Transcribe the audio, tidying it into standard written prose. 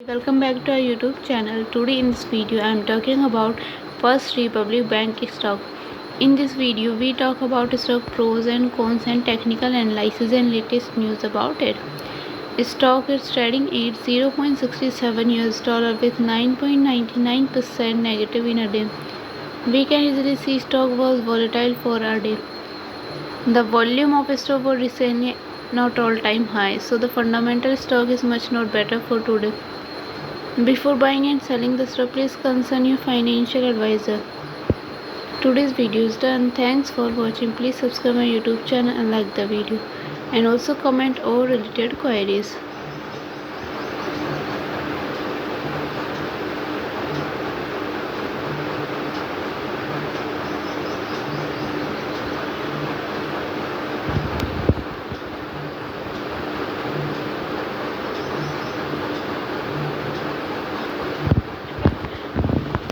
Welcome back to our YouTube channel. Today in this video I am talking about First Republic Bank stock. In this video we talk about stock pros and cons and technical analysis and latest news about it. Stock is trading at $0.67 with 9.99% negative in a day. We can easily see stock was volatile for a day. The volume of stock was recently not all-time high, so the fundamental stock is much not better for today. Before buying and selling the stock, please consult your financial advisor. Today's video is done. Thanks for watching. Please subscribe my YouTube channel and like the video, and also comment all related queries.